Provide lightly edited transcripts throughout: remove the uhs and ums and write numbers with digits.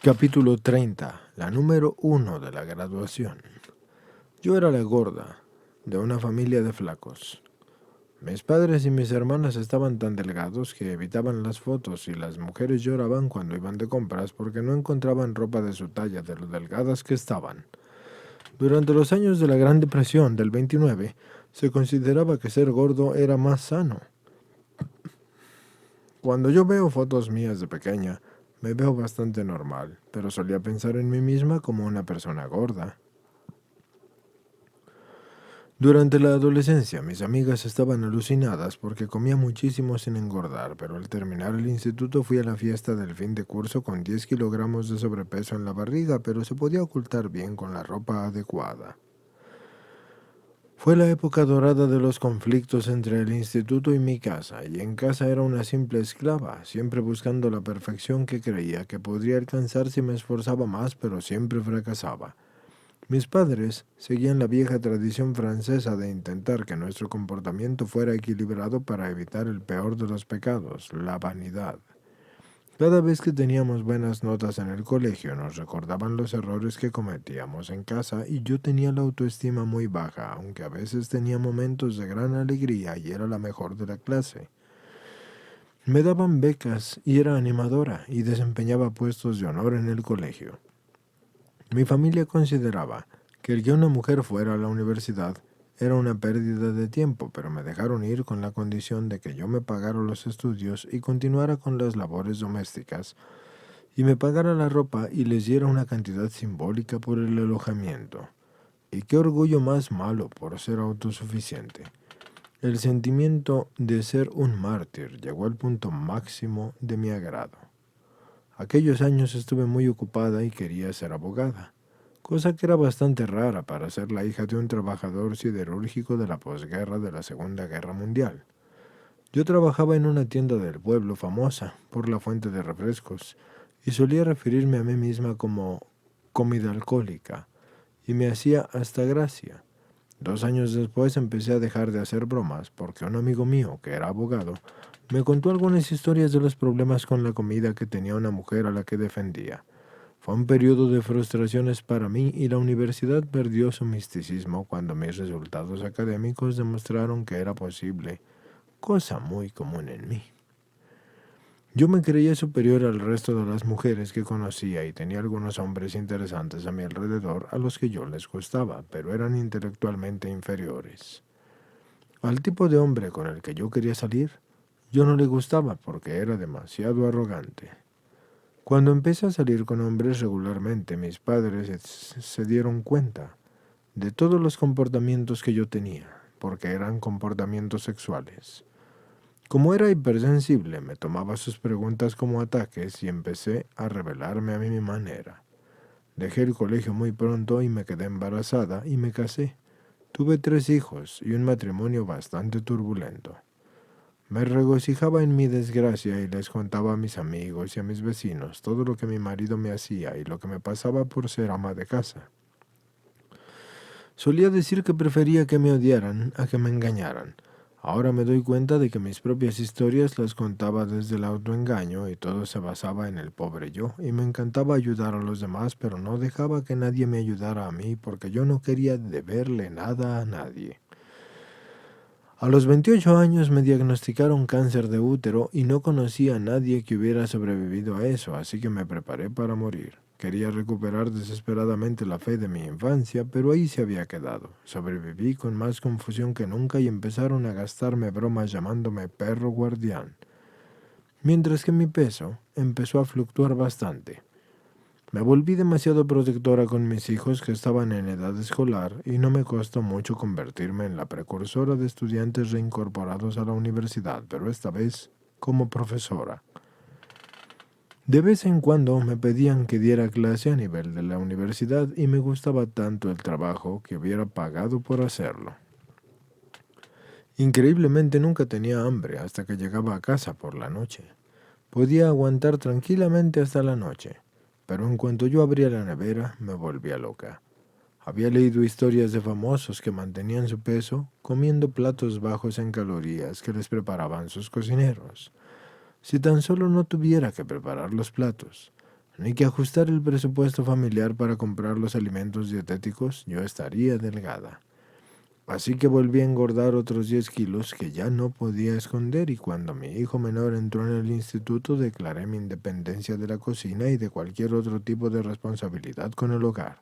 Capítulo 30. La número 1 de la graduación. Yo era la gorda, de una familia de flacos. Mis padres y mis hermanas estaban tan delgados que evitaban las fotos y las mujeres lloraban cuando iban de compras porque no encontraban ropa de su talla de lo delgadas que estaban. Durante los años de la Gran Depresión del 29, se consideraba que ser gordo era más sano. Cuando yo veo fotos mías de pequeña, me veo bastante normal, pero solía pensar en mí misma como una persona gorda. Durante la adolescencia, mis amigas estaban alucinadas porque comía muchísimo sin engordar, pero al terminar el instituto fui a la fiesta del fin de curso con 10 kilogramos de sobrepeso en la barriga, pero se podía ocultar bien con la ropa adecuada. Fue la época dorada de los conflictos entre el instituto y mi casa, y en casa era una simple esclava, siempre buscando la perfección que creía que podría alcanzar si me esforzaba más, pero siempre fracasaba. Mis padres seguían la vieja tradición francesa de intentar que nuestro comportamiento fuera equilibrado para evitar el peor de los pecados, la vanidad. Cada vez que teníamos buenas notas en el colegio nos recordaban los errores que cometíamos en casa y yo tenía la autoestima muy baja, aunque a veces tenía momentos de gran alegría y era la mejor de la clase. Me daban becas y era animadora y desempeñaba puestos de honor en el colegio. Mi familia consideraba que el que una mujer fuera a la universidad era una pérdida de tiempo, pero me dejaron ir con la condición de que yo me pagara los estudios y continuara con las labores domésticas, y me pagara la ropa y les diera una cantidad simbólica por el alojamiento. Y qué orgullo más malo por ser autosuficiente. El sentimiento de ser un mártir llegó al punto máximo de mi agrado. Aquellos años estuve muy ocupada y quería ser abogada, cosa que era bastante rara para ser la hija de un trabajador siderúrgico de la posguerra de la Segunda Guerra Mundial. Yo trabajaba en una tienda del pueblo famosa por la fuente de refrescos y solía referirme a mí misma como comida alcohólica, y me hacía hasta gracia. 2 años después empecé a dejar de hacer bromas porque un amigo mío, que era abogado, me contó algunas historias de los problemas con la comida que tenía una mujer a la que defendía. Fue un periodo de frustraciones para mí y la universidad perdió su misticismo cuando mis resultados académicos demostraron que era posible, cosa muy común en mí. Yo me creía superior al resto de las mujeres que conocía y tenía algunos hombres interesantes a mi alrededor a los que yo les gustaba, pero eran intelectualmente inferiores. Al tipo de hombre con el que yo quería salir, yo no le gustaba porque era demasiado arrogante. Cuando empecé a salir con hombres regularmente, mis padres se dieron cuenta de todos los comportamientos que yo tenía, porque eran comportamientos sexuales. Como era hipersensible, me tomaba sus preguntas como ataques y empecé a rebelarme a mi manera. Dejé el colegio muy pronto y me quedé embarazada y me casé. Tuve 3 hijos y un matrimonio bastante turbulento. Me regocijaba en mi desgracia y les contaba a mis amigos y a mis vecinos todo lo que mi marido me hacía y lo que me pasaba por ser ama de casa. Solía decir que prefería que me odiaran a que me engañaran. Ahora me doy cuenta de que mis propias historias las contaba desde el autoengaño y todo se basaba en el pobre yo, y me encantaba ayudar a los demás, pero no dejaba que nadie me ayudara a mí porque yo no quería deberle nada a nadie. A los 28 años me diagnosticaron cáncer de útero y no conocía a nadie que hubiera sobrevivido a eso, así que me preparé para morir. Quería recuperar desesperadamente la fe de mi infancia, pero ahí se había quedado. Sobreviví con más confusión que nunca y empezaron a gastarme bromas llamándome perro guardián, mientras que mi peso empezó a fluctuar bastante. Me volví demasiado protectora con mis hijos que estaban en edad escolar y no me costó mucho convertirme en la precursora de estudiantes reincorporados a la universidad, pero esta vez como profesora. De vez en cuando me pedían que diera clase a nivel de la universidad y me gustaba tanto el trabajo que hubiera pagado por hacerlo. Increíblemente nunca tenía hambre hasta que llegaba a casa por la noche. Podía aguantar tranquilamente hasta la noche, pero en cuanto yo abría la nevera me volvía loca. Había leído historias de famosos que mantenían su peso comiendo platos bajos en calorías que les preparaban sus cocineros. Si tan solo no tuviera que preparar los platos, ni que ajustar el presupuesto familiar para comprar los alimentos dietéticos, yo estaría delgada. Así que volví a engordar otros 10 kilos que ya no podía esconder, y cuando mi hijo menor entró en el instituto declaré mi independencia de la cocina y de cualquier otro tipo de responsabilidad con el hogar.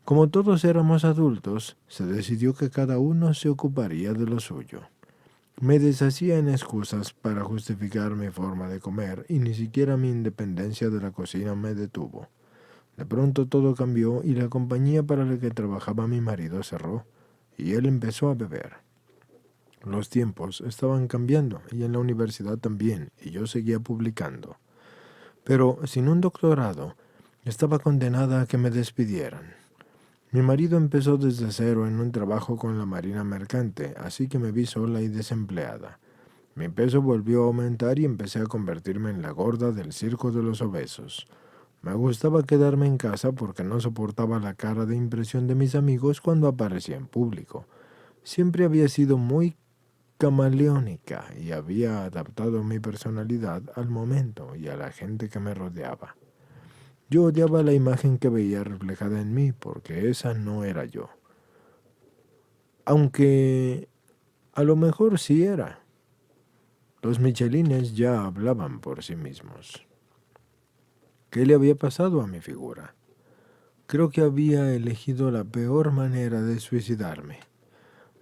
Como todos éramos adultos, se decidió que cada uno se ocuparía de lo suyo. Me deshacía en excusas para justificar mi forma de comer y ni siquiera mi independencia de la cocina me detuvo. De pronto todo cambió y la compañía para la que trabajaba mi marido cerró y él empezó a beber. Los tiempos estaban cambiando y en la universidad también, y yo seguía publicando. Pero sin un doctorado, estaba condenada a que me despidieran. Mi marido empezó desde cero en un trabajo con la Marina Mercante, así que me vi sola y desempleada. Mi peso volvió a aumentar y empecé a convertirme en la gorda del circo de los obesos. Me gustaba quedarme en casa porque no soportaba la cara de impresión de mis amigos cuando aparecía en público. Siempre había sido muy camaleónica y había adaptado mi personalidad al momento y a la gente que me rodeaba. Yo odiaba la imagen que veía reflejada en mí porque esa no era yo. Aunque a lo mejor sí era. Los michelines ya hablaban por sí mismos. ¿Qué le había pasado a mi figura? Creo que había elegido la peor manera de suicidarme.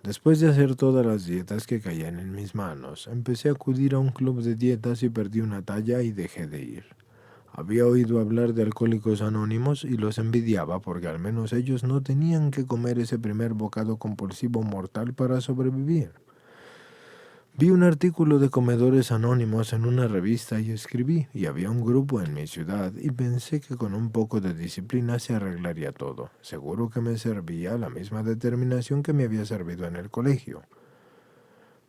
Después de hacer todas las dietas que caían en mis manos, empecé a acudir a un club de dietas y perdí una talla y dejé de ir. Había oído hablar de Alcohólicos Anónimos y los envidiaba porque al menos ellos no tenían que comer ese primer bocado compulsivo mortal para sobrevivir. Vi un artículo de comedores anónimos en una revista y escribí, y había un grupo en mi ciudad y pensé que con un poco de disciplina se arreglaría todo. Seguro que me servía la misma determinación que me había servido en el colegio.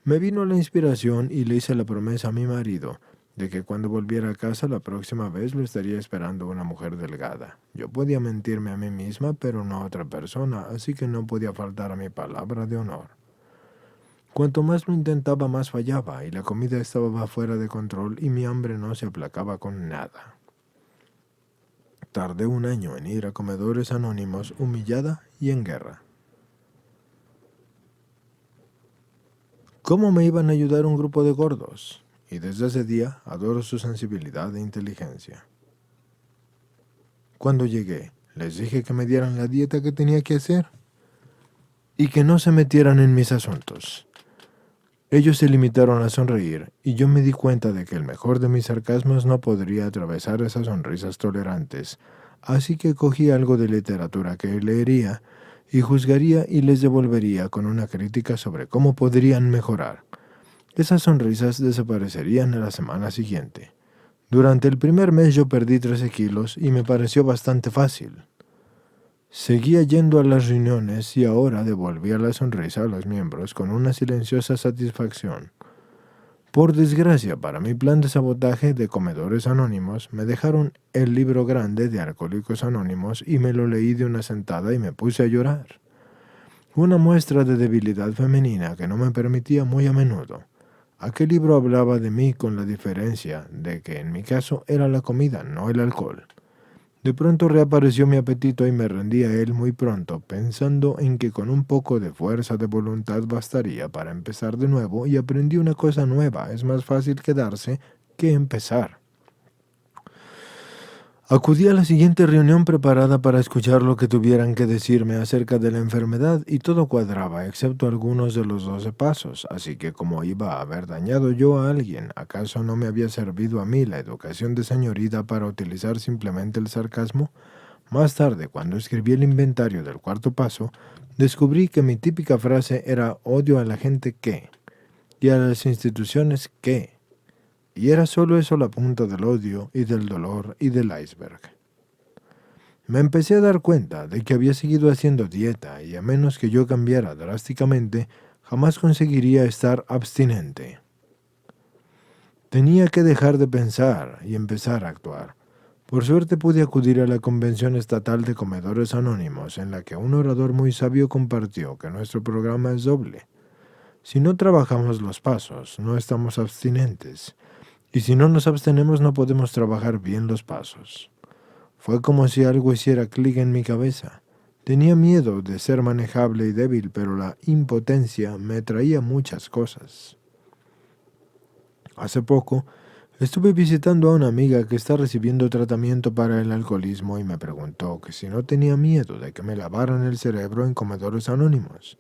Me vino la inspiración y le hice la promesa a mi marido de que cuando volviera a casa la próxima vez lo estaría esperando una mujer delgada. Yo podía mentirme a mí misma, pero no a otra persona, así que no podía faltar a mi palabra de honor. Cuanto más lo intentaba, más fallaba, y la comida estaba fuera de control y mi hambre no se aplacaba con nada. Tardé un año en ir a comedores anónimos, humillada y en guerra. ¿Cómo me iban a ayudar un grupo de gordos? Y desde ese día adoro su sensibilidad e inteligencia. Cuando llegué, les dije que me dieran la dieta que tenía que hacer y que no se metieran en mis asuntos. Ellos se limitaron a sonreír, y yo me di cuenta de que el mejor de mis sarcasmos no podría atravesar esas sonrisas tolerantes, así que cogí algo de literatura que leería y juzgaría y les devolvería con una crítica sobre cómo podrían mejorar. Esas sonrisas desaparecerían a la semana siguiente. Durante el primer mes yo perdí 13 kilos y me pareció bastante fácil. Seguía yendo a las reuniones y ahora devolvía la sonrisa a los miembros con una silenciosa satisfacción. Por desgracia, para mi plan de sabotaje de comedores anónimos, me dejaron el libro grande de Alcohólicos Anónimos y me lo leí de una sentada y me puse a llorar. Una muestra de debilidad femenina que no me permitía muy a menudo. Aquel libro hablaba de mí con la diferencia de que en mi caso era la comida, no el alcohol. De pronto reapareció mi apetito y me rendí a él muy pronto, pensando en que con un poco de fuerza de voluntad bastaría para empezar de nuevo, y aprendí una cosa nueva: es más fácil quedarse que empezar. Acudí a la siguiente reunión preparada para escuchar lo que tuvieran que decirme acerca de la enfermedad y todo cuadraba, excepto algunos de los 12 pasos, así que como iba a haber dañado yo a alguien, ¿acaso no me había servido a mí la educación de señorita para utilizar simplemente el sarcasmo? Más tarde, cuando escribí el inventario del cuarto paso, descubrí que mi típica frase era odio a la gente que, y a las instituciones que. Y era solo eso la punta del odio y del dolor y del iceberg. Me empecé a dar cuenta de que había seguido haciendo dieta y a menos que yo cambiara drásticamente, jamás conseguiría estar abstinente. Tenía que dejar de pensar y empezar a actuar. Por suerte pude acudir a la Convención Estatal de Comedores Anónimos, en la que un orador muy sabio compartió que nuestro programa es doble. Si no trabajamos los pasos, no estamos abstinentes. Y si no nos abstenemos no podemos trabajar bien los pasos. Fue como si algo hiciera clic en mi cabeza. Tenía miedo de ser manejable y débil, pero la impotencia me traía muchas cosas. Hace poco estuve visitando a una amiga que está recibiendo tratamiento para el alcoholismo y me preguntó que si no tenía miedo de que me lavaran el cerebro en comedores anónimos.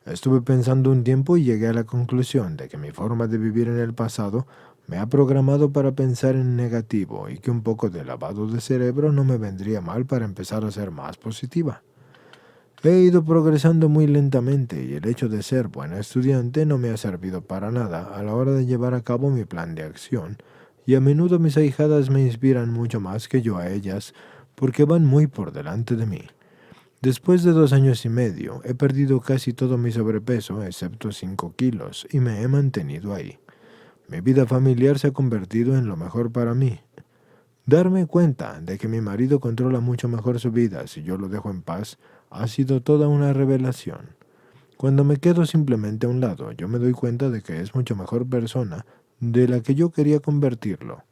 Estuve pensando un tiempo y llegué a la conclusión de que mi forma de vivir en el pasado me ha programado para pensar en negativo y que un poco de lavado de cerebro no me vendría mal para empezar a ser más positiva. He ido progresando muy lentamente y el hecho de ser buena estudiante no me ha servido para nada a la hora de llevar a cabo mi plan de acción, y a menudo mis ahijadas me inspiran mucho más que yo a ellas porque van muy por delante de mí. Después de 2 años y medio, he perdido casi todo mi sobrepeso, excepto 5 kilos, y me he mantenido ahí. Mi vida familiar se ha convertido en lo mejor para mí. Darme cuenta de que mi marido controla mucho mejor su vida si yo lo dejo en paz ha sido toda una revelación. Cuando me quedo simplemente a un lado, yo me doy cuenta de que es mucho mejor persona de la que yo quería convertirlo.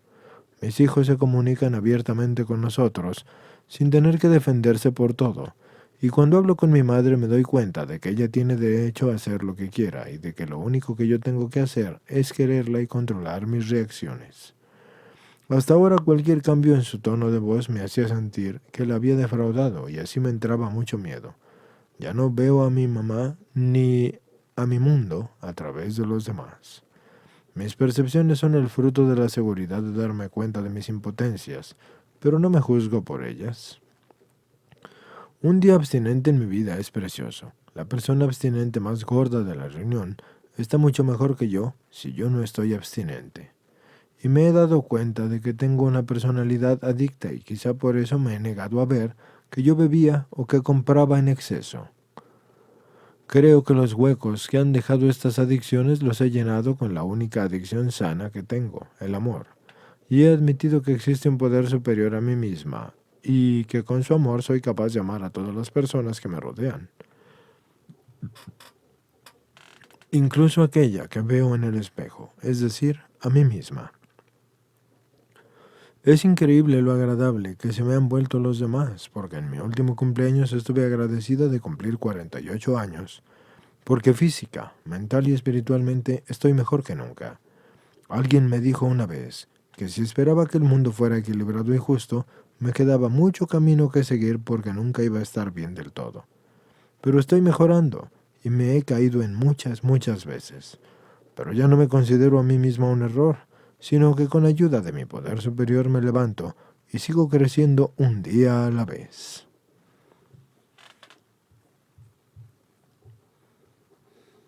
Mis hijos se comunican abiertamente con nosotros, sin tener que defenderse por todo. Y cuando hablo con mi madre me doy cuenta de que ella tiene derecho a hacer lo que quiera y de que lo único que yo tengo que hacer es quererla y controlar mis reacciones. Hasta ahora cualquier cambio en su tono de voz me hacía sentir que la había defraudado y así me entraba mucho miedo. Ya no veo a mi mamá ni a mi mundo a través de los demás. Mis percepciones son el fruto de la seguridad de darme cuenta de mis impotencias, pero no me juzgo por ellas. Un día abstinente en mi vida es precioso. La persona abstinente más gorda de la reunión está mucho mejor que yo si yo no estoy abstinente. Y me he dado cuenta de que tengo una personalidad adicta y quizá por eso me he negado a ver que yo bebía o que compraba en exceso. Creo que los huecos que han dejado estas adicciones los he llenado con la única adicción sana que tengo, el amor. Y he admitido que existe un poder superior a mí misma y que con su amor soy capaz de amar a todas las personas que me rodean, incluso aquella que veo en el espejo, es decir, a mí misma. Es increíble lo agradable que se me han vuelto los demás, porque en mi último cumpleaños estuve agradecida de cumplir 48 años, porque física, mental y espiritualmente estoy mejor que nunca. Alguien me dijo una vez que si esperaba que el mundo fuera equilibrado y justo, me quedaba mucho camino que seguir porque nunca iba a estar bien del todo. Pero estoy mejorando y me he caído en muchas veces. Pero ya no me considero a mí mismo un error, sino que con ayuda de mi poder superior me levanto y sigo creciendo un día a la vez.